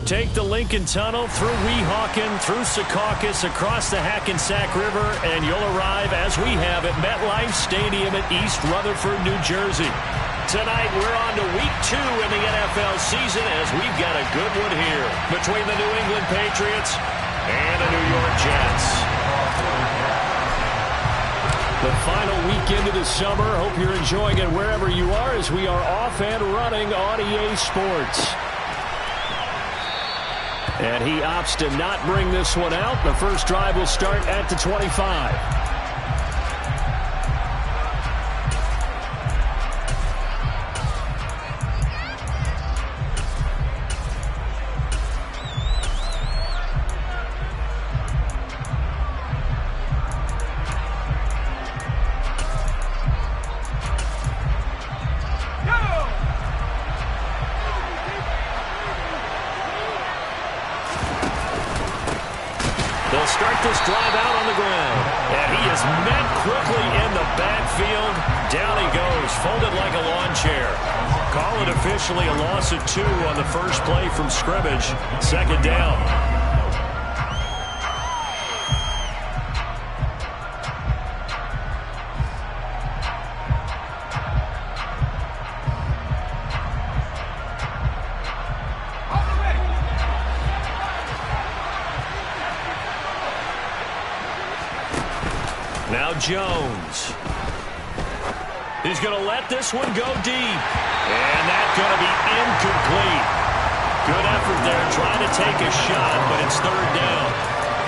Take the Lincoln Tunnel through Weehawken, through Secaucus, across the Hackensack River, and you'll arrive, as we have, at MetLife Stadium at East Rutherford, New Jersey. Tonight, we're on to Week 2 in the NFL season, as we've got a good one here between the New England Patriots and the New York Jets. The final weekend of the summer. Hope you're enjoying it wherever you are, as we are off and running on EA Sports. And he opts to not bring this one out. The first drive will start at the 25. They'll start this drive out on the ground. And he is met quickly in the backfield. Down he goes, folded like a lawn chair. Call it officially a loss of 2 on the first play from scrimmage. Second down. Now Jones. He's going to let this one go deep. And that's going to be incomplete. Good effort there trying to take a shot, but it's third down.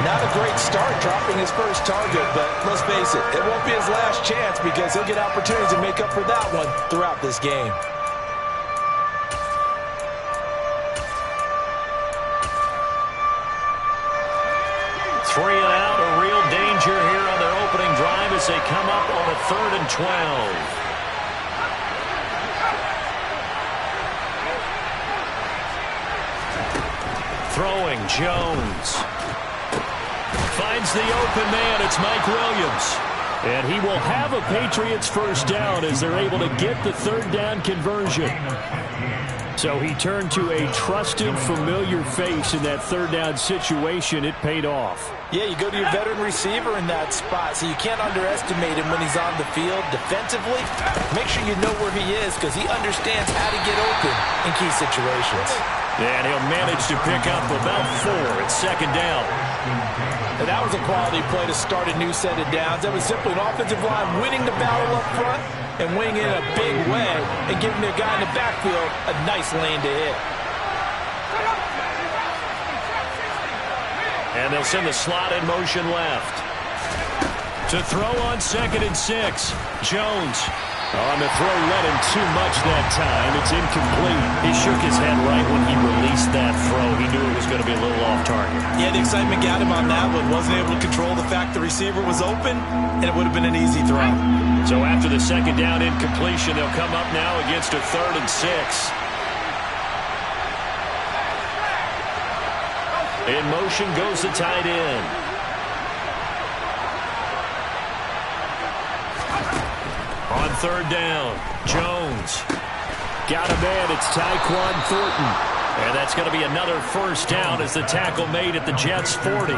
Not a great start dropping his first target, but let's face it, it won't be his last chance because he'll get opportunities to make up for that one throughout this game. Three and out, a real danger here on their opening drive as they come up on a 3rd and 12. Throwing, Jones. Finds the open man, it's Mike Williams. And he will have a Patriots first down as they're able to get the third down conversion. So he turned to a trusted, familiar face in that third down situation. It paid off. Yeah, you go to your veteran receiver in that spot, so you can't underestimate him when he's on the field. Defensively, make sure you know where he is because he understands how to get open in key situations. And he'll manage to pick up about 4 at second down. And that was a quality play to start a new set of downs. That was simply an offensive line winning the battle up front and winning in a big way and giving their guy in the backfield a nice lane to hit. And they'll send the slot in motion left. To throw on 2nd and 6. Jones. On the throw, led him too much that time. It's incomplete. He shook his head right when he released that throw. He knew it was going to be a little off target. Yeah, the excitement got him on that one. Wasn't able to control the fact the receiver was open, and it would have been an easy throw. So after the second down incompletion, they'll come up now against a 3rd and 6. In motion goes the tight end. On 3rd down, Jones. Got a man, it's Tyquan Thornton. And that's going to be another first down as the tackle made at the Jets' 40.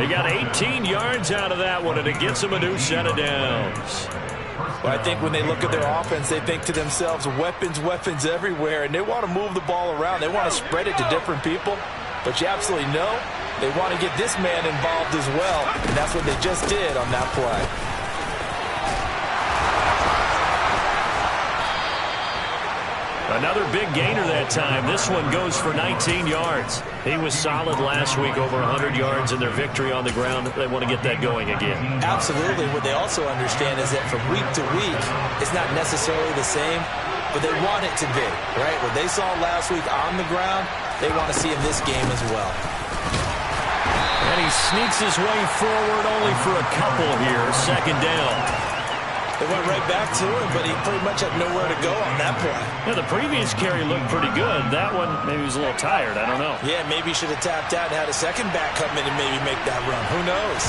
They got 18 yards out of that one, and it gets them a new set of downs. Well, I think when they look at their offense, they think to themselves, weapons, weapons everywhere, and they want to move the ball around. They want to spread it to different people. But you absolutely know they want to get this man involved as well, and that's what they just did on that play. Another big gainer that time. This one goes for 19 yards. He was solid last week, over 100 yards in their victory on the ground. They want to get that going again. Absolutely. What they also understand is that from week to week, it's not necessarily the same, but they want it to be, right? What they saw last week on the ground, they want to see in this game as well. And he sneaks his way forward only for a couple here. Second down. They went right back to him, but he pretty much had nowhere to go on that play. Yeah, the previous carry looked pretty good. That one, maybe he was a little tired. I don't know. Yeah, maybe he should have tapped out and had a second back come in and maybe make that run. Who knows?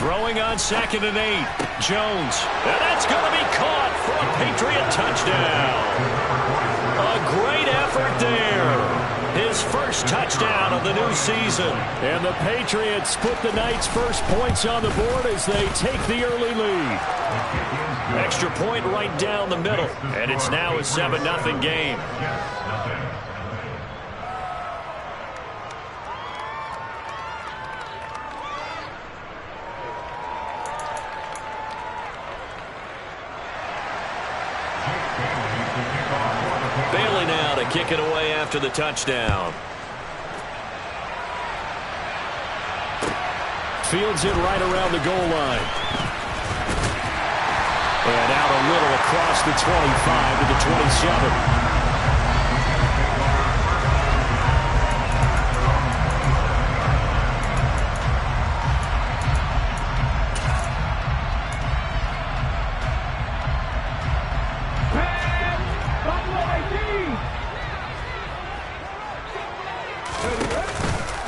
Throwing on 2nd and 8. Jones. And that's going to be caught for a Patriot touchdown. A great effort there. His first first touchdown of the new season. And the Patriots put the Knights' first points on the board as they take the early lead. Extra point right down the middle. And it's now a 7-0 game. Bailey now to kick it away after the touchdown. Fields it right around the goal line. And out a little across the 25 to the 27.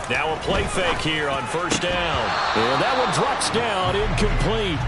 Now a play fake here on first down. And that one drops down, incomplete.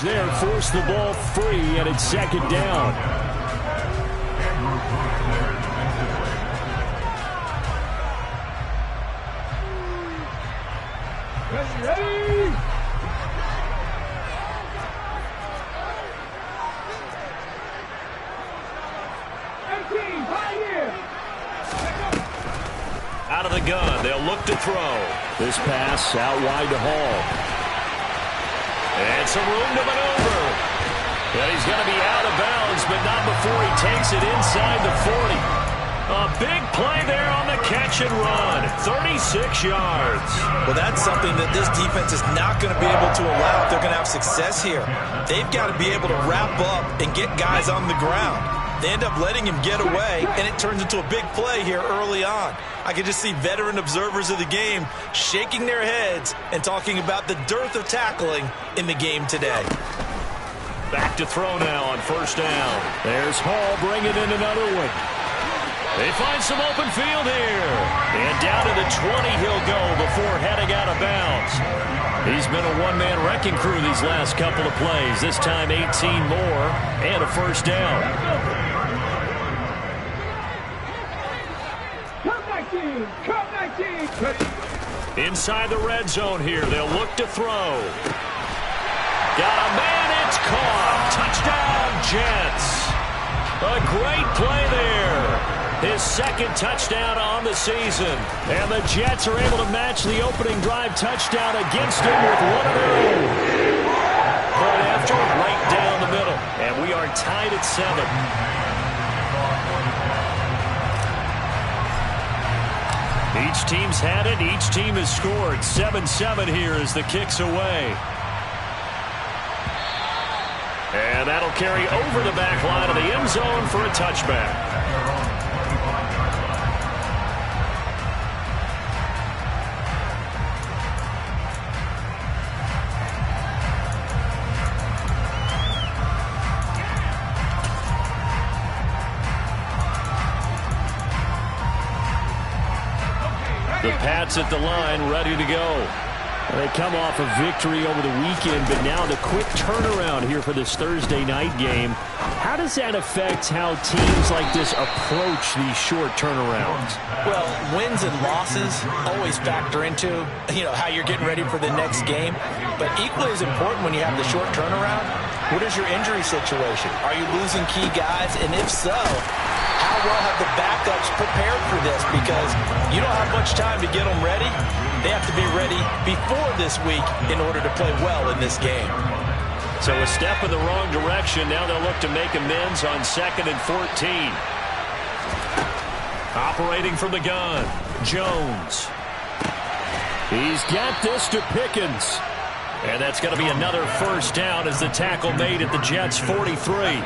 There, force the ball free, and it's second down. Ready? Out of the gun, they'll look to throw. This pass out wide to Hall. And some room to maneuver. And he's going to be out of bounds, but not before he takes it inside the 40. A big play there on the catch and run. 36 yards. Well, that's something that this defense is not going to be able to allow if they're going to have success here. They've got to be able to wrap up and get guys on the ground. They end up letting him get away, and it turns into a big play here early on. I can just see veteran observers of the game shaking their heads and talking about the dearth of tackling in the game today. Back to throw now on first down. There's Hall bringing in another one. They find some open field here. And down to the 20 he'll go before heading out of bounds. He's been a one-man wrecking crew these last couple of plays. This time 18 more and a first down. Inside the red zone here. They'll look to throw. Got a man. It's caught. Touchdown, Jets. A great play there. His second touchdown on the season. And the Jets are able to match the opening drive touchdown against him with one of their own. Point after, right down the middle. And we are tied at 7. Each team's had it. Each team has scored. 7-7 here as the kick's away. And that'll carry over the back line of the end zone for a touchback. The Pats at the line, ready to go. They come off a victory over the weekend, but now the quick turnaround here for this Thursday night game. How does that affect how teams like this approach these short turnarounds? Well, wins and losses always factor into, how you're getting ready for the next game. But equally as important when you have the short turnaround, what is your injury situation? Are you losing key guys? And if so, how well have the backups prepared for this? Because you don't have much time to get them ready. They have to be ready before this week in order to play well in this game. So a step in the wrong direction. Now they'll look to make amends on 2nd and 14. Operating from the gun, Jones. He's got this to Pickens. And that's going to be another first down as the tackle made at the Jets' 43.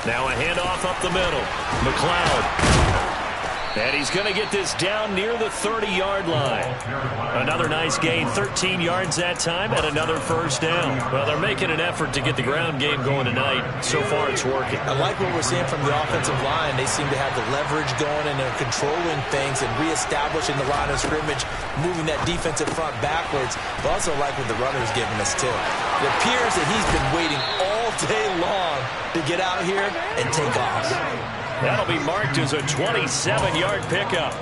Now a handoff up the middle. McLeod. And he's going to get this down near the 30-yard line. Another nice gain, 13 yards that time, and another first down. Well, they're making an effort to get the ground game going tonight. So far, it's working. I like what we're seeing from the offensive line. They seem to have the leverage going, and they're controlling things and reestablishing the line of scrimmage, moving that defensive front backwards. But also like what the runner's giving us, too. It appears that he's been waiting all day long to get out here and take off. That'll be marked as a 27-yard pickup.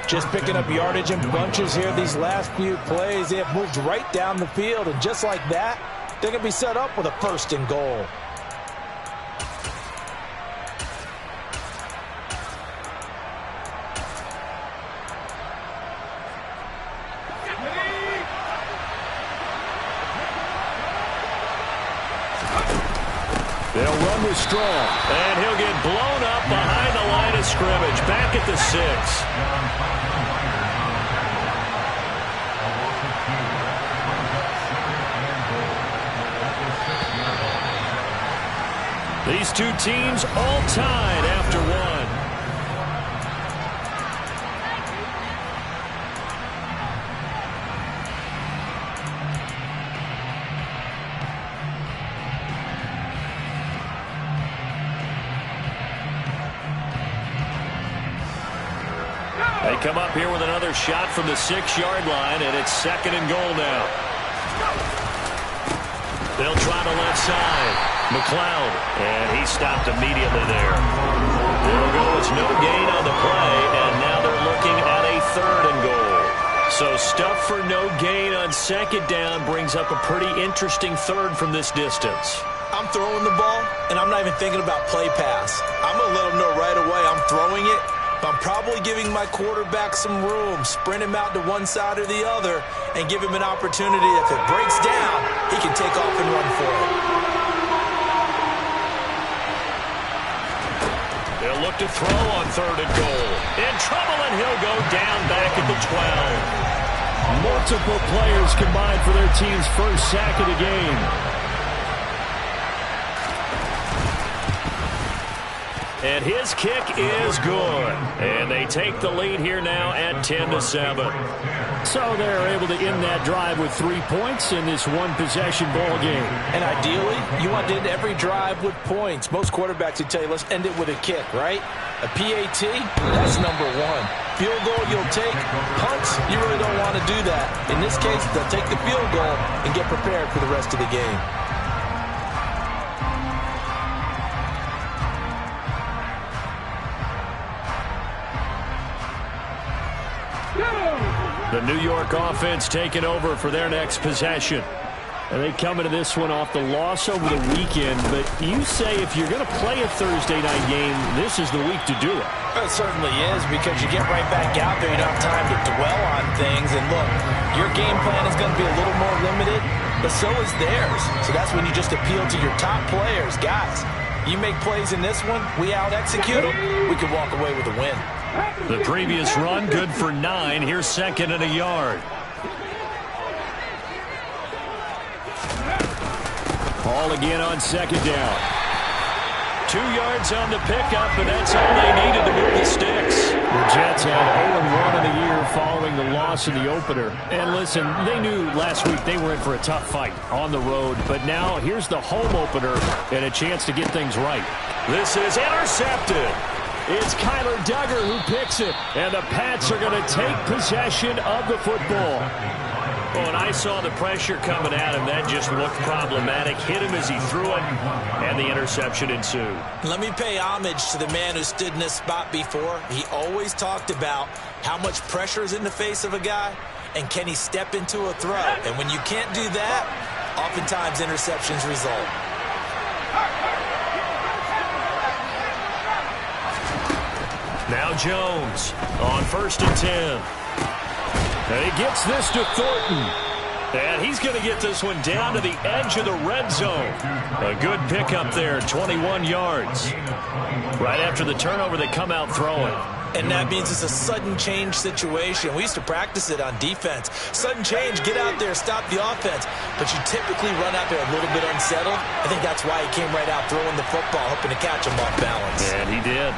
Just picking up yardage in bunches here these last few plays. They have moved right down the field, and just like that, they're going to be set up with a 1st and goal. They'll run with Strong, and he'll get blown up behind the line of scrimmage, back at the 6. These two teams all tied after one. They come up here with another shot from the 6-yard line, and it's 2nd and goal now. They'll try the left side. McLeod, and he stopped immediately there. They'll go. It's no gain on the play, and now they're looking at a 3rd and goal. So stuff for no gain on 2nd down brings up a pretty interesting 3rd from this distance. I'm throwing the ball, and I'm not even thinking about play pass. I'm going to let them know right away I'm throwing it. I'm probably giving my quarterback some room, sprint him out to one side or the other, and give him an opportunity. If it breaks down, he can take off and run for it. They'll look to throw on 3rd and goal. In trouble, and he'll go down back at the 12. Multiple players combined for their team's first sack of the game. And his kick is good. And they take the lead here now at 10-7. So they're able to end that drive with 3 points in this one-possession ball game. And ideally, you want to end every drive with points. Most quarterbacks would tell you, let's end it with a kick, right? A PAT, that's number 1. Field goal you'll take. Punts, you really don't want to do that. In this case, they'll take the field goal and get prepared for the rest of the game. The New York offense taking over for their next possession. And they come into this one off the loss over the weekend. But you say if you're going to play a Thursday night game, this is the week to do it. It certainly is, because you get right back out there. You don't have time to dwell on things. And look, your game plan is going to be a little more limited, but so is theirs. So that's when you just appeal to your top players. Guys, you make plays in this one, we out-execute them, we can walk away with a win. The previous run, good for 9. Here's 2nd and a yard. Ball again on 2nd down. 2 yards on the pickup, and that's all they needed to move the sticks. The Jets had 0-1 in the year following the loss in the opener. And listen, they knew last week they were in for a tough fight on the road. But now here's the home opener and a chance to get things right. This is intercepted. It's Kyler Duggar who picks it. And the Pats are going to take possession of the football. Well, when I saw the pressure coming at him, that just looked problematic. Hit him as he threw it, and the interception ensued. Let me pay homage to the man who stood in this spot before. He always talked about how much pressure is in the face of a guy, and can he step into a throw. And when you can't do that, oftentimes interceptions result. Now Jones on 1st and 10. And he gets this to Thornton. And he's going to get this one down to the edge of the red zone. A good pickup there, 21 yards. Right after the turnover, they come out throwing. And that means it's a sudden change situation. We used to practice it on defense. Sudden change, get out there, stop the offense. But you typically run out there a little bit unsettled. I think that's why he came right out throwing the football, hoping to catch him off balance. And he did.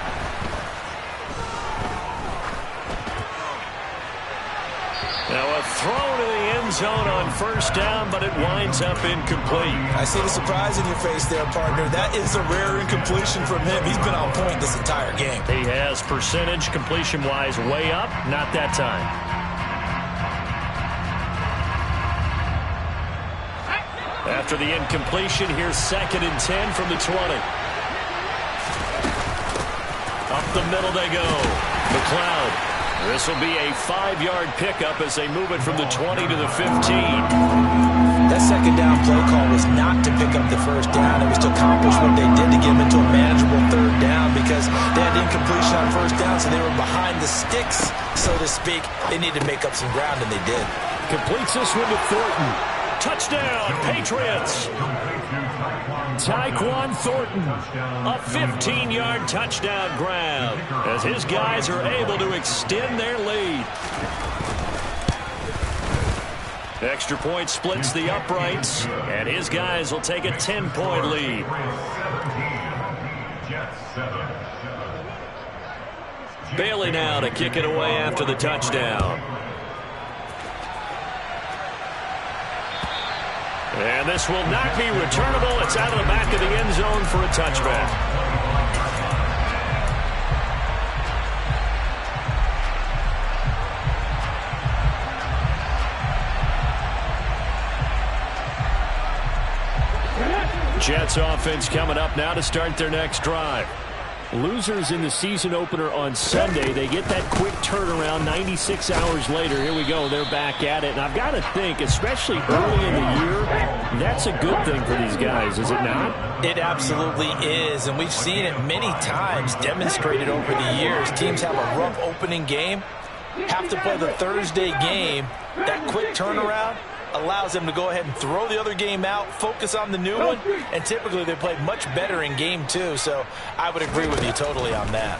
Now a throw to the end zone on 1st down, but it winds up incomplete. I see the surprise in your face there, partner. That is a rare incompletion from him. He's been on point this entire game. He has percentage completion-wise way up, not that time. After the incompletion, here's 2nd and 10 from the 20. Up the middle they go. McLeod. This will be a 5-yard pickup as they move it from the 20 to the 15. That 2nd down play call was not to pick up the 1st down. It was to accomplish what they did to get them into a manageable 3rd down because they had incompletion on 1st down, so they were behind the sticks, so to speak. They needed to make up some ground, and they did. Completes this one to Thornton. Touchdown, Patriots! Tyquan Thornton, a 15-yard touchdown grab as his guys are able to extend their lead. Extra point splits the uprights, and his guys will take a 10-point lead. Bailey now to kick it away after the touchdown. And this will not be returnable. It's out of the back of the end zone for a touchback. Jets offense coming up now to start their next drive. Losers in the season opener on Sunday, they get that quick turnaround 96 hours later. Here we go. They're back at it. And I've got to think, especially early in the year, that's a good thing for these guys, is it not? It absolutely is. And we've seen it many times demonstrated over the years. Teams have a rough opening game, have to play the Thursday game. That quick turnaround allows them to go ahead and throw the other game out, focus on the new one, and typically they play much better in game 2, so I would agree with you totally on that.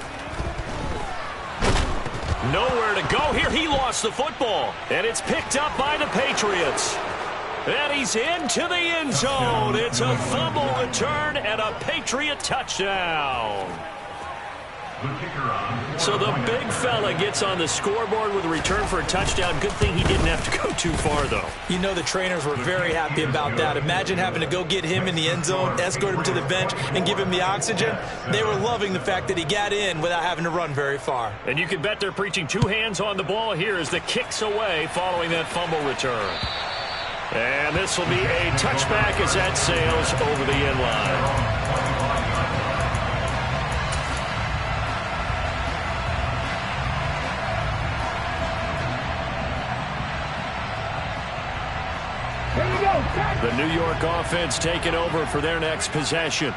Nowhere to go here. He lost the football, and it's picked up by the Patriots. And he's into the end zone. It's a fumble return and a Patriot touchdown. So the big fella gets on the scoreboard with a return for a touchdown. Good thing he didn't have to go too far, though. You know the trainers were very happy about that. Imagine having to go get him in the end zone, escort him to the bench, and give him the oxygen. They were loving the fact that he got in without having to run very far. And you can bet they're preaching 2 hands on the ball here as the kick's away following that fumble return. And this will be a touchback as that sails over the end line. The New York offense taking over for their next possession.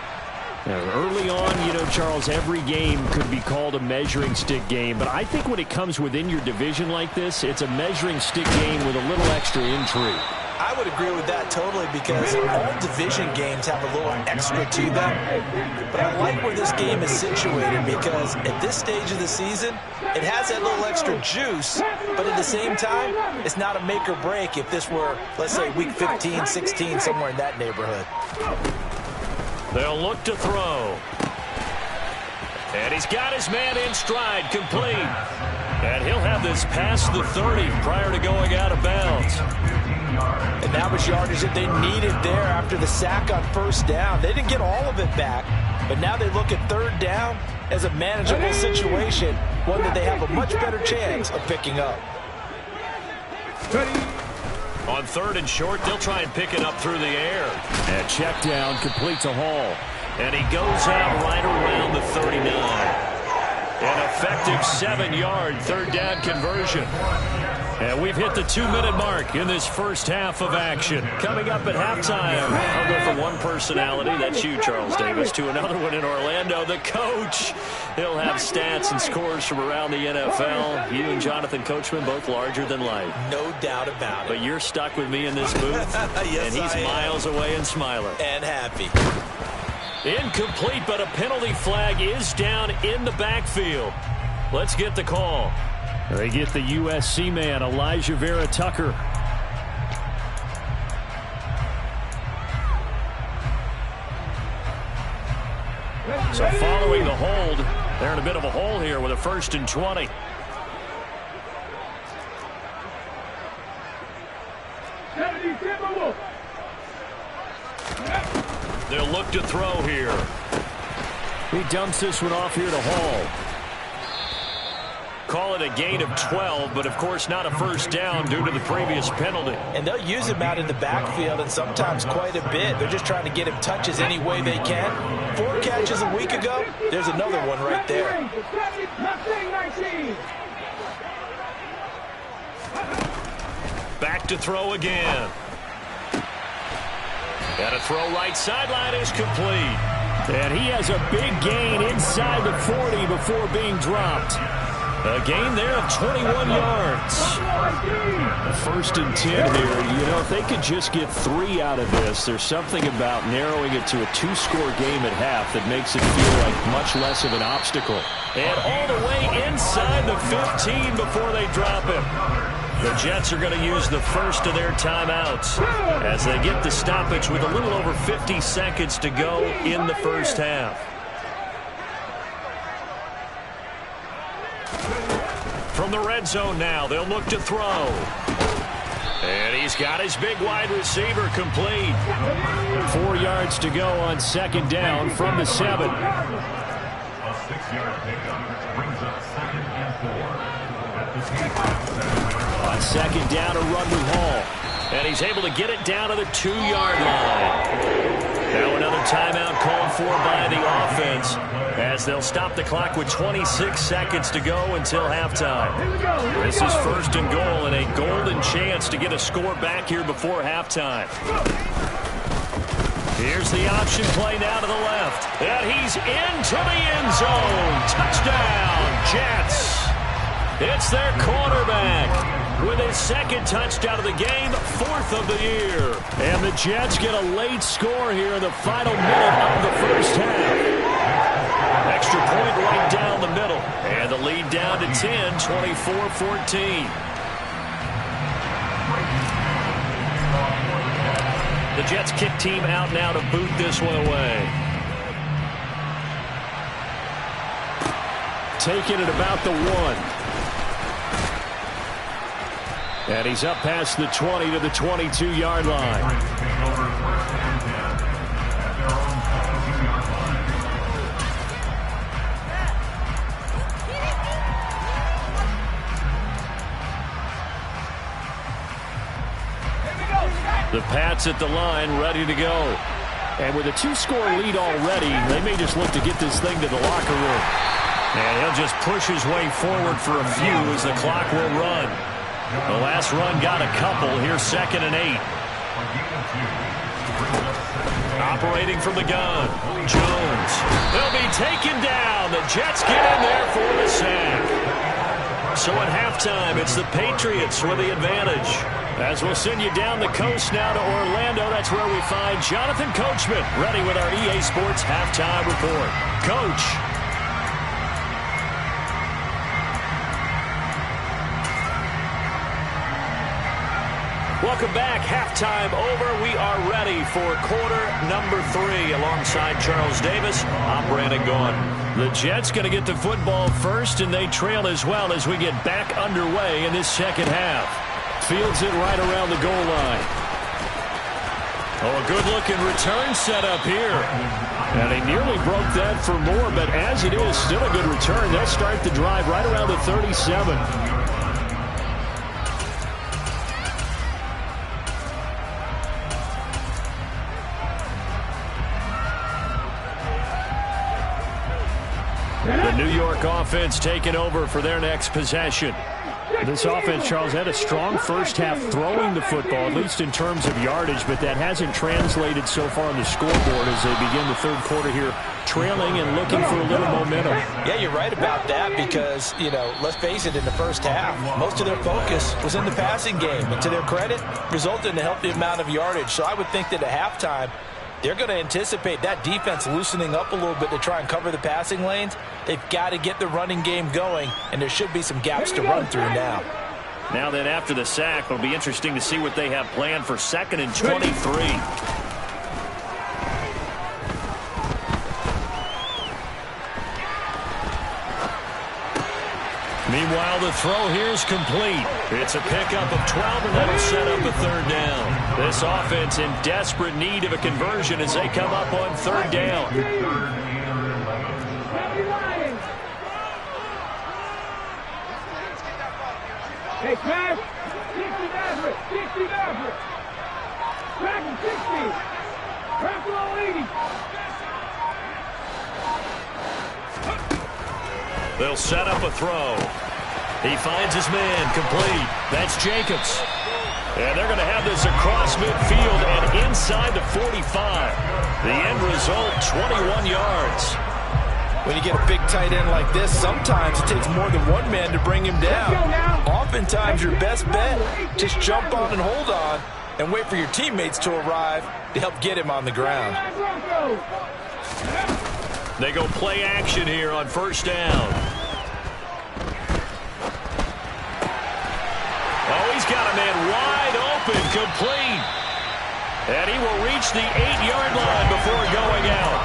Now, early on, you know, Charles, every game could be called a measuring stick game. But I think when it comes within your division like this, it's a measuring stick game with a little extra intrigue. I would agree with that totally because all division games have a little extra to them. But I like where this game is situated because at this stage of the season, it has that little extra juice, but at the same time, it's not a make or break if this were, let's say, week 15, 16, somewhere in that neighborhood. They'll look to throw. And he's got his man in stride, complete. And he'll have this past the 30 prior to going out of bounds. And that was yardage that they needed there after the sack on first down. They didn't get all of it back, But now they look at third down as a manageable situation, one that they have a much better chance of picking up. On 3rd and short, they'll try and pick it up through the air. And check down, complete to Hall. And he goes out right around the 39. An effective 7-yard third down conversion. And we've hit the 2-minute mark in this first half of action. Coming up at halftime, I'll go from one personality, that's you, Charles Davis, to another one in Orlando, the coach. He'll have stats and scores from around the NFL. You and Jonathan Coachman, both larger than life. No doubt about it. But you're stuck with me in this booth, yes, and he's miles away and smiling. And happy. Incomplete, but a penalty flag is down in the backfield. Let's get the call. They get the USC man, Elijah Vera Tucker. So following the hold, they're in a bit of a hole here with a 1st and 20. They'll look to throw here. He dumps this one off here to Hall. Call it a gain of 12, but of course not a first down due to the previous penalty. And they'll use him out in the backfield, and sometimes quite a bit. They're just trying to get him touches any way they can. 4 catches a week ago, there's another one right there. Back to throw again. And a throw right sideline is complete. And he has a big gain inside the 40 before being dropped. A gain there of 21 yards. 1st and 10 here. You know, if they could just get 3 out of this, there's something about narrowing it to a 2-score game at half that makes it feel like much less of an obstacle. And all the way inside the 15 before they drop him. The Jets are going to use the first of their timeouts as they get the stoppage with a little over 50 seconds to go in the first half. From the red zone now, they'll look to throw. And he's got his big wide receiver complete. 4 yards to go on 2nd down from the 7. A 6-yard pickup brings up 2nd and 4. On 2nd down, a run with Hall. And he's able to get it down to the 2-yard line. Now another timeout called for by the offense as they'll stop the clock with 26 seconds to go until halftime. This is 1st and goal and a golden chance to get a score back here before halftime. Here's the option play now to the left. And he's into the end zone. Touchdown, Jets. It's their quarterback with his 2nd touchdown of the game, 4th of the year. And the Jets get a late score here in the final minute of the first half. Extra point right down the middle. And the lead down to 10, 24-14. The Jets kick team out now to boot this one away. Taking it about the 1. And he's up past the 20 to the 22-yard line. The Pats at the line, ready to go. And with a 2-score lead already, they may just look to get this thing to the locker room. And he'll just push his way forward for a few as the clock will run. The last run got a couple. Here's 2nd and 8. Operating from the gun. Jones. They'll be taken down. The Jets get in there for the sack. So at halftime, it's the Patriots with the advantage. As we'll send you down the coast now to Orlando, that's where we find Jonathan Coachman, ready with our EA Sports halftime report. Coach. Welcome back. Halftime over. We are ready for quarter number 3 alongside Charles Davis. I'm Brandon Gaughan. The Jets going to get the football first, and they trail as well as we get back underway in this second half. Fields it right around the goal line. Oh, a good-looking return set up here. And he nearly broke that for more, but as it is, still a good return. They'll start the drive right around the 37. The New York offense taking over for their next possession. This offense, Charles, had a strong first half throwing the football, at least in terms of yardage, but that hasn't translated so far on the scoreboard as they begin the third quarter here, trailing and looking for a little momentum. Yeah, you're right about that because, you know, let's face it, in the first half, most of their focus was in the passing game, and to their credit, resulted in a healthy amount of yardage. So I would think that at halftime, they're going to anticipate that defense loosening up a little bit to try and cover the passing lanes. They've got to get the running game going, and there should be some gaps to run through now. Now then, after the sack, it'll be interesting to see what they have planned for 2nd and 23. Meanwhile, the throw here is complete. It's a pickup of 12, and that'll set up a 3rd down. This offense in desperate need of a conversion as they come up on 3rd down. Hey, pass. 60 Maverick. 60 Maverick. Back 60. Back below 80. They'll set up a throw. He finds his man, complete. That's Jacobs. And they're going to have this across midfield and inside the 45. The end result, 21 yards. When you get a big tight end like this, sometimes it takes more than one man to bring him down. Oftentimes, your best bet, just jump on and hold on and wait for your teammates to arrive to help get him on the ground. They go play action here on 1st down. Oh, he's got a man wide open, complete. And he will reach the 8-yard line before going out.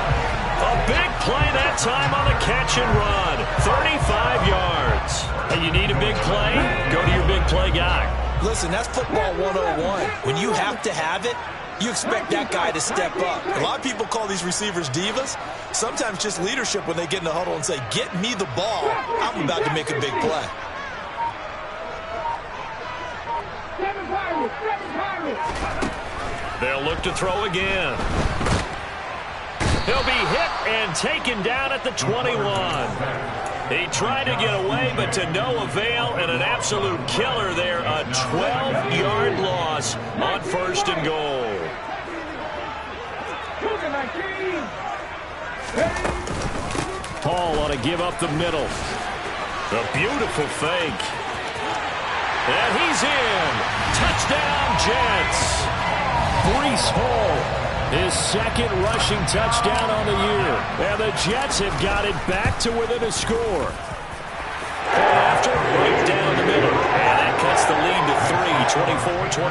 A big play that time on the catch and run. 35 yards. Hey, you need a big play? Go to your big play guy. Listen, that's football 101. When you have to have it, you expect that guy to step up. A lot of people call these receivers divas. Sometimes just leadership when they get in the huddle and say, get me the ball. I'm about to make a big play. They'll look to throw again. He'll be hit and taken down at the 21. He tried to get away, but to no avail, and an absolute killer there. A 12-yard loss on 1st and goal. Hall ought to give up the middle. A beautiful fake. And he's in. Touchdown, Jets. Breece Hall. His 2nd rushing touchdown on the year. And the Jets have got it back to within a score. And after, right down the middle. And that cuts the lead to 3,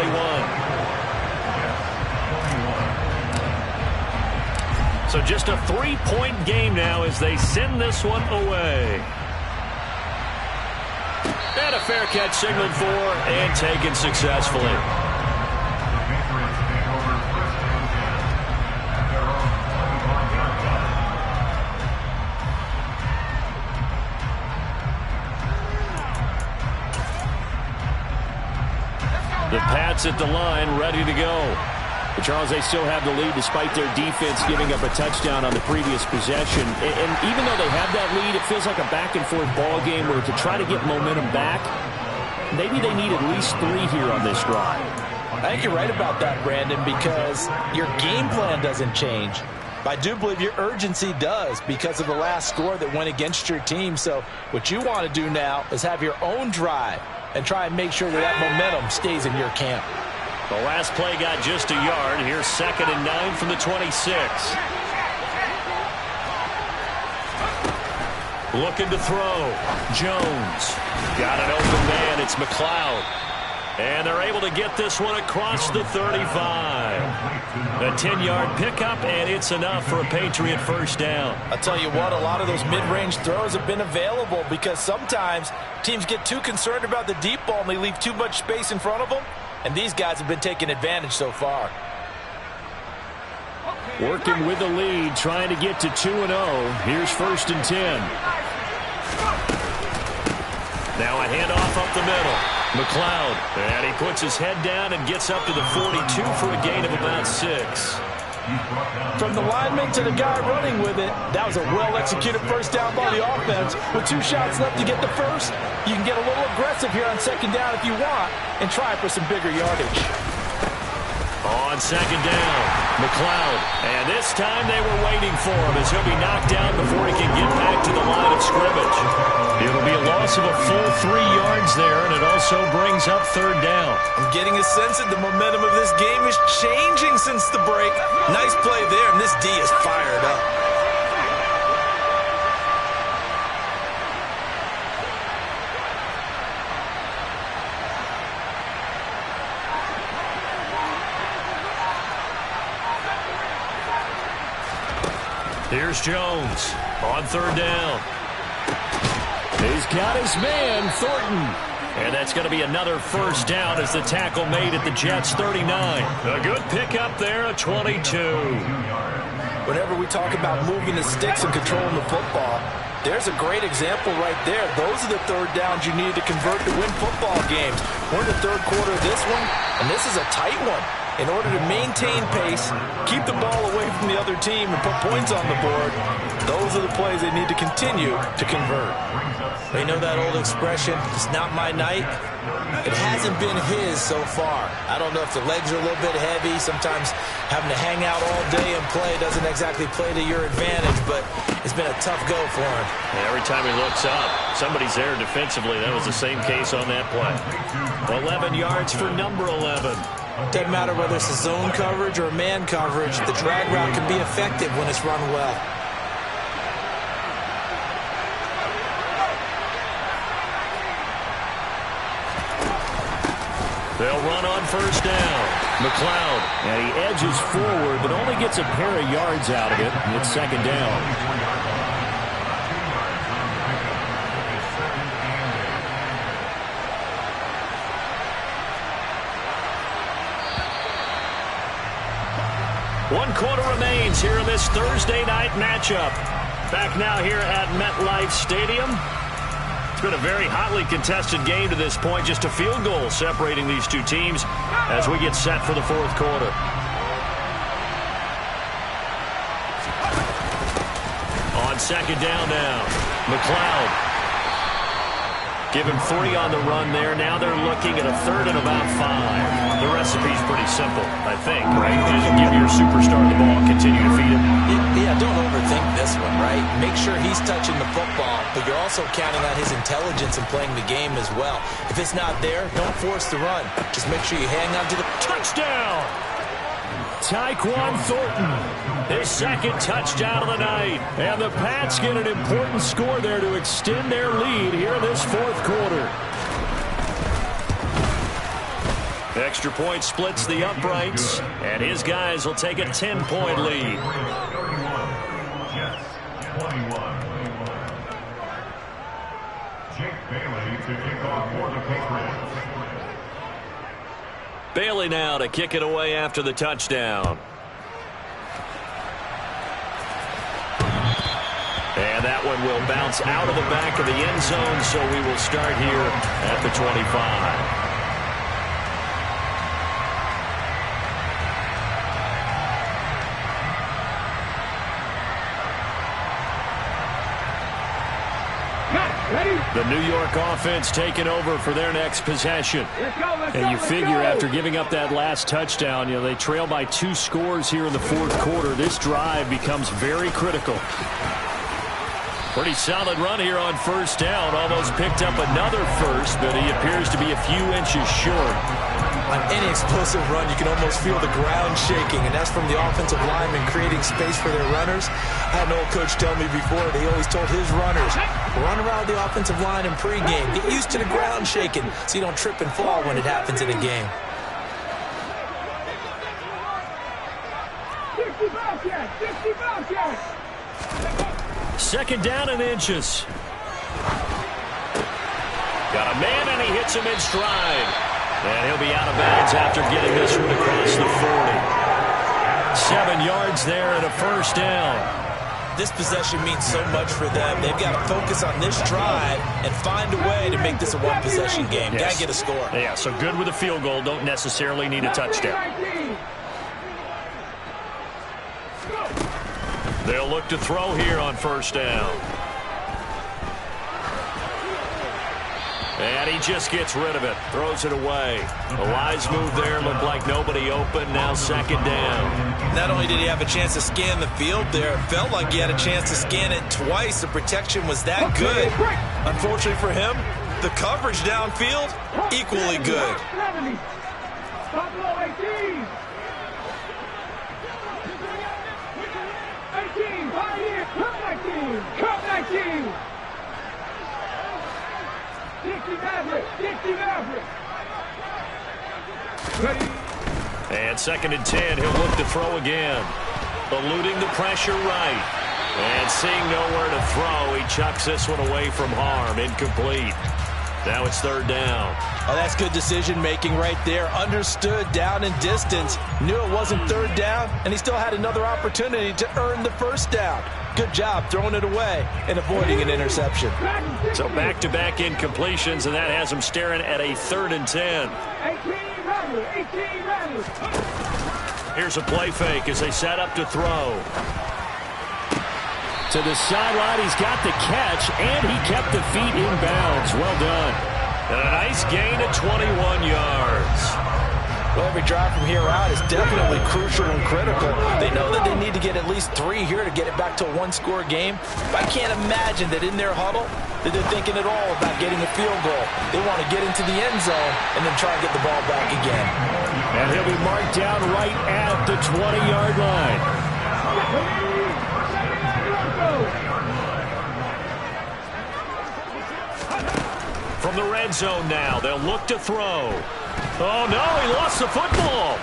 24-21. So just a 3-point game now as they send this one away. And a fair catch signaled for and taken successfully. The Pats at the line, ready to go. But Charles, they still have the lead despite their defense giving up a touchdown on the previous possession. And even though they have that lead, it feels like a back-and-forth ball game where to try to get momentum back, maybe they need at least 3 here on this drive. I think you're right about that, Brandon, because your game plan doesn't change. But I do believe your urgency does because of the last score that went against your team. So what you want to do now is have your own drive and try and make sure that that momentum stays in your camp. The last play got just a yard. Here's 2nd and 9 from the 26. Looking to throw. Jones. Got an open man. It's McLeod. And they're able to get this one across the 35. A 10-yard pickup, and it's enough for a Patriot 1st down. I'll tell you what, a lot of those mid-range throws have been available because sometimes teams get too concerned about the deep ball and they leave too much space in front of them. And these guys have been taking advantage so far. Working with the lead, trying to get to 2-0. Here's 1st and 10. Now a handoff up the middle. McLeod, and he puts his head down and gets up to the 42 for a gain of about 6. From the lineman to the guy running with it, that was a well-executed first down by the offense. With 2 shots left to get the first, you can get a little aggressive here on 2nd down if you want and try for some bigger yardage. On 2nd down, McLeod. And this time they were waiting for him as he'll be knocked down before he can get back to the line of scrimmage. It'll be a loss of a full 3 yards there, and it also brings up 3rd down. I'm getting a sense that the momentum of this game is changing since the break. Nice play there, and this D is fired up. Here's Jones on 3rd down. He's got his man, Thornton. And that's going to be another first down as the tackle made at the Jets' 39. A good pickup there, a 22. Whenever we talk about moving the sticks and controlling the football, there's a great example right there. Those are the 3rd downs you need to convert to win football games. We're in the 3rd quarter of this one, and this is a tight one. In order to maintain pace, keep the ball away from the other team, and put points on the board, those are the plays they need to continue to convert. You know that old expression, it's not my night? It hasn't been his so far. I don't know if the legs are a little bit heavy. Sometimes having to hang out all day and play doesn't exactly play to your advantage, but it's been a tough go for him. Every time he looks up, somebody's there defensively. That was the same case on that play. 11 yards for number 11. Doesn't matter whether it's a zone coverage or a man coverage, the drag route can be effective when it's run well. They'll run on 1st down. McLeod, and he edges forward, but only gets a pair of yards out of it. It's 2nd down. One quarter remains here in this Thursday night matchup. Back now here at MetLife Stadium. It's been a very hotly contested game to this point. Just a field goal separating these two teams as we get set for the 4th quarter. On 2nd down now, McLeod. Give him 3 on the run there. Now they're looking at a 3rd and about 5. The recipe's pretty simple, I think, right? Just give your superstar the ball, continue to feed him. Yeah, don't overthink this one, right? Make sure he's touching the football, but you're also counting on his intelligence in playing the game as well. If it's not there, don't force the run. Just make sure you hang on to the touchdown. Tyquan Thornton, his 2nd touchdown of the night. And the Pats get an important score there to extend their lead here in this 4th quarter. Extra point splits the uprights, and his guys will take a 10-point lead. 31, Jets 21. Jake Bailey to kick off for the Patriots. Bailey now to kick it away after the touchdown. And that one will bounce out of the back of the end zone, so we will start here at the 25. The New York offense taking over for their next possession. And you figure after giving up that last touchdown, you know, they trail by 2 scores here in the 4th quarter. This drive becomes very critical. Pretty solid run here on 1st down. Almost picked up another first, but he appears to be a few inches short. On any explosive run, you can almost feel the ground shaking, and that's from the offensive linemen creating space for their runners. I had an old coach tell me before that he always told his runners, run around the offensive line in pregame. Get used to the ground shaking so you don't trip and fall when it happens in a game. 60 yards. 2nd down and inches. Got a man, and he hits him in stride. And he'll be out of bounds after getting this one across the 40. 7 yards there and a first down. This possession means so much for them. They've got to focus on this drive and find a way to make this a one-possession game. Yes. Got to get a score. Yeah, so good with a field goal. Don't necessarily need a touchdown. They'll look to throw here on first down. And he just gets rid of it. Throws it away. A wise move there. Looked like nobody open. Now second down. Not only did he have a chance to scan the field there, it felt like he had a chance to scan it twice. The protection was that good. Unfortunately for him, the coverage downfield, equally good. And second and 10, he'll look to throw again. Eluding the pressure right. And seeing nowhere to throw, he chucks this one away from harm. Incomplete. Now it's third down. Oh, that's good decision-making right there. Understood down and distance. Knew it wasn't third down, and he still had another opportunity to earn the first down. Good job throwing it away and avoiding an interception. So back-to-back incompletions, and that has him staring at a third and 10. Here's a play fake as they set up to throw. To the sideline, he's got the catch, and he kept the feet in bounds. Well done. And a nice gain of 21 yards. Well, every drive from here out is definitely crucial and critical. They know that they need to get at least 3 here to get it back to a one-score game. But I can't imagine that in their huddle that they're thinking at all about getting a field goal. They want to get into the end zone and then try and get the ball back again. And he'll be marked down right at the 20-yard line. From the red zone now, they'll look to throw. Oh, no, he lost the football.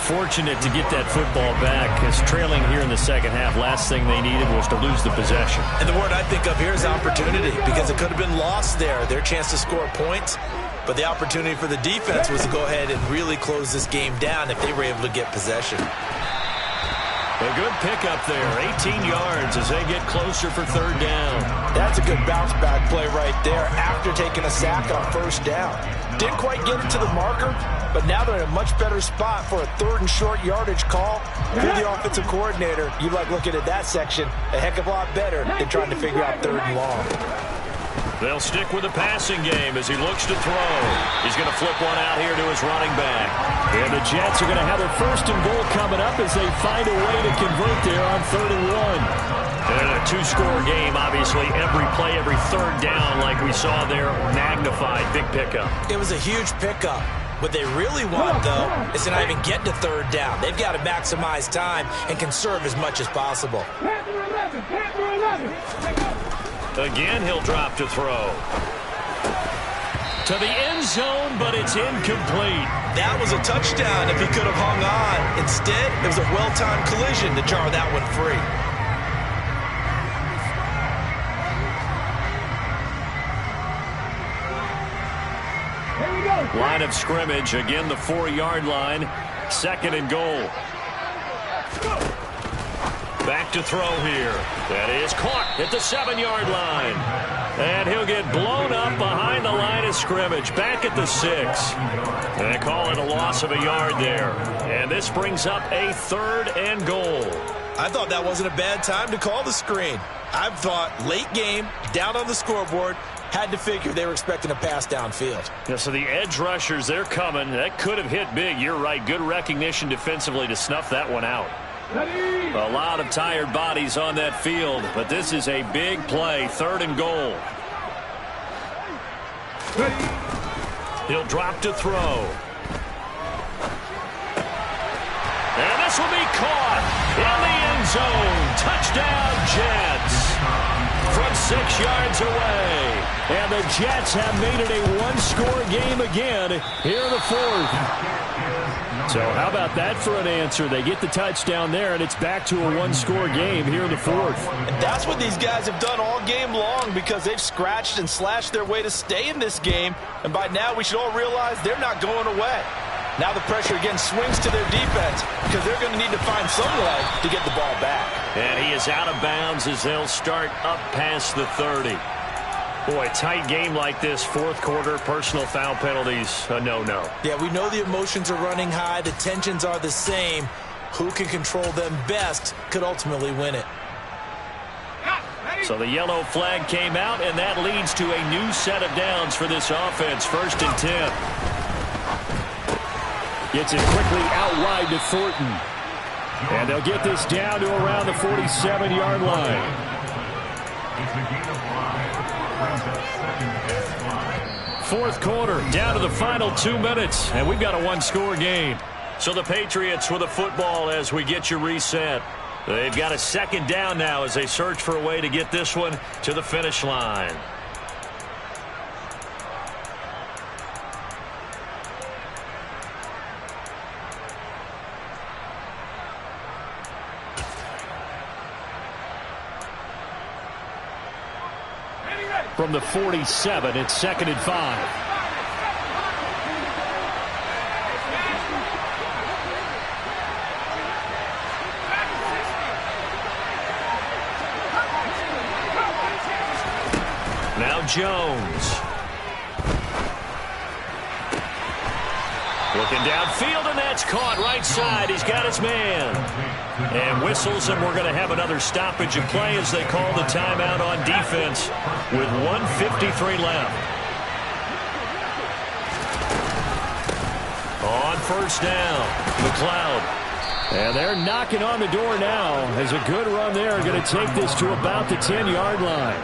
Fortunate to get that football back, because trailing here in the second half, last thing they needed was to lose the possession. And the word I think of here is opportunity, because it could have been lost there, their chance to score points. But the opportunity for the defense was to go ahead and really close this game down if they were able to get possession. A good pickup there, 18 yards as they get closer for third down. That's a good bounce-back play right there after taking a sack on first down. Didn't quite get it to the marker, but now they're in a much better spot for a third and short yardage call. If you're the offensive coordinator, you like looking at that section a heck of a lot better than trying to figure out third and long. They'll stick with the passing game as he looks to throw. He's going to flip one out here to his running back. And the Jets are going to have a first and goal coming up as they find a way to convert there on 3rd and 1. And a 2-score game, obviously. Every play, every third down like we saw there, magnified. Big pickup. It was a huge pickup. What they really want, though, is to not even get to third down. They've got to maximize time and conserve as much as possible. Again, he'll drop to throw. To the end zone, but it's incomplete. That was a touchdown if he could have hung on. Instead, it was a well-timed collision to jar that one free. Line of scrimmage, again the 4-yard line. 2nd and goal. Back to throw here. That is caught at the 7-yard line. And he'll get blown up behind the line of scrimmage. Back at the 6. And they call it a loss of a yard there. And this brings up a 3rd and goal. I thought that wasn't a bad time to call the screen. I thought late game, down on the scoreboard, had to figure they were expecting a pass downfield. Yeah, so the edge rushers, they're coming. That could have hit big. You're right. Good recognition defensively to snuff that one out. A lot of tired bodies on that field, but this is a big play. 3rd and goal. He'll drop to throw. And this will be caught in the end zone. Touchdown, Jets. From 6 yards away. And the Jets have made it a one-score game again here in the 4th. So how about that for an answer? They get the touchdown there, and it's back to a one-score game here in the 4th. And that's what these guys have done all game long, because they've scratched and slashed their way to stay in this game. And by now, we should all realize they're not going away. Now the pressure again swings to their defense because they're going to need to find some way to get the ball back. And he is out of bounds as they'll start up past the 30. Boy, tight game like this, fourth quarter, personal foul penalties, a no-no. Yeah, we know the emotions are running high. The tensions are the same. Who can control them best could ultimately win it. So the yellow flag came out, and that leads to a new set of downs for this offense. 1st and 10. Gets it quickly out wide to Thornton. And they'll get this down to around the 47-yard line. Fourth quarter, down to the final 2 minutes, and we've got a one-score game. So the Patriots with the football as we get you reset. They've got a second down now as they search for a way to get this one to the finish line. From the 47, it's 2nd and 5. Now Jones. Looking downfield, and that's caught right side. He's got his man. And whistles, and we're going to have another stoppage of play as they call the timeout on defense with 1:53 left. On first down, McLeod. And they're knocking on the door now as a good run there. Going to take this to about the 10-yard line.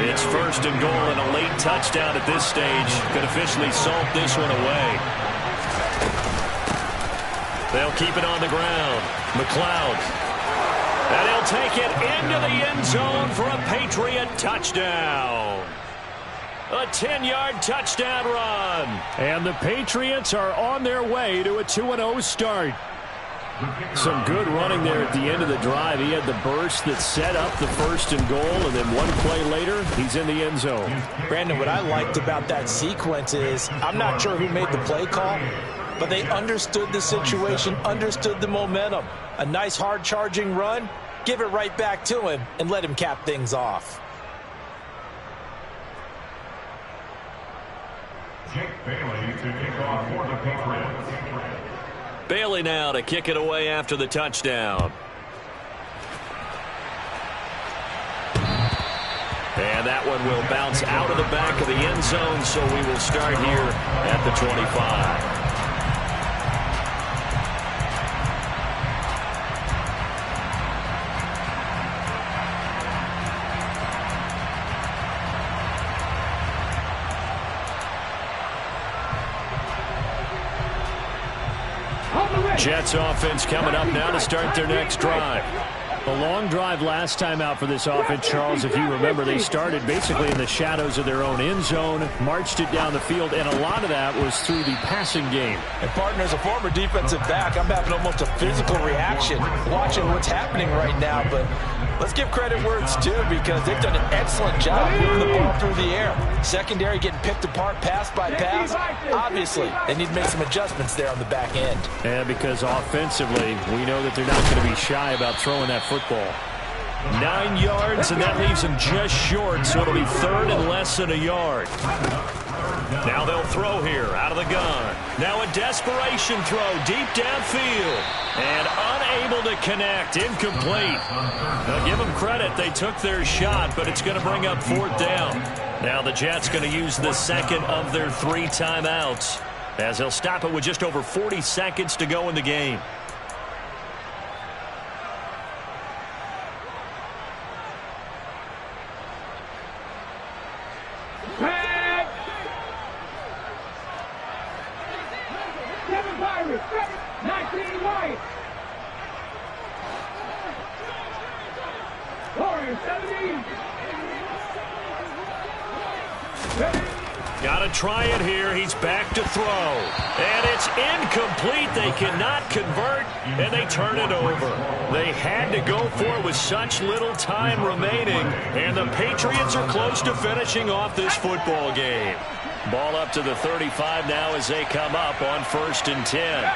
It's 1st and goal and a late touchdown at this stage could officially salt this one away. They'll keep it on the ground. McLeod. And he'll take it into the end zone for a Patriot touchdown. A 10-yard touchdown run. And the Patriots are on their way to a 2-0 start. Some good running there at the end of the drive. He had the burst that set up the 1st and goal, and then one play later, he's in the end zone. Brandon, what I liked about that sequence is I'm not sure who made the play call, but they understood the situation, understood the momentum. A nice hard-charging run, give it right back to him, and let him cap things off. Jake Bailey to kick off for the Patriots. Bailey now to kick it away after the touchdown. And that one will bounce out of the back of the end zone, so we will start here at the 25. Jets offense coming up now to start their next drive. A long drive last time out for this offense, Charles. If you remember, they started basically in the shadows of their own end zone, marched it down the field, and a lot of that was through the passing game. And, partner, as a former defensive back, I'm having almost a physical reaction watching what's happening right now. But let's give credit where it's due because they've done an excellent job moving the ball through the air. Secondary getting picked apart pass by pass. Obviously, they need to make some adjustments there on the back end. And because offensively, we know that they're not going to be shy about throwing that football. 9 yards, and that leaves them just short, so it'll be 3rd and less than a yard. Now they'll throw here out of the gun. Now a desperation throw deep downfield. And unable to connect. Incomplete. Now give them credit. They took their shot, but it's going to bring up 4th down. Now the Jets going to use the second of their 3 timeouts as they'll stop it with just over 40 seconds to go in the game. Got to try it here. He's back to throw. And it's incomplete. They cannot convert, and they turn it over. They had to go for it with such little time remaining, and the Patriots are close to finishing off this football game. Ball up to the 35 now as they come up on 1st and 10.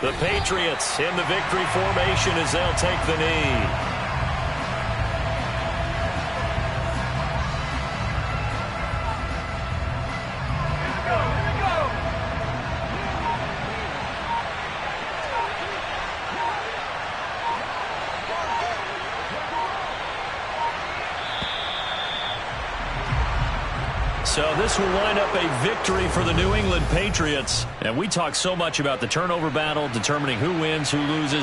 The Patriots in the victory formation as they'll take the knee. So this will wind up a victory for the New England Patriots. And we talk so much about the turnover battle, determining who wins, who loses.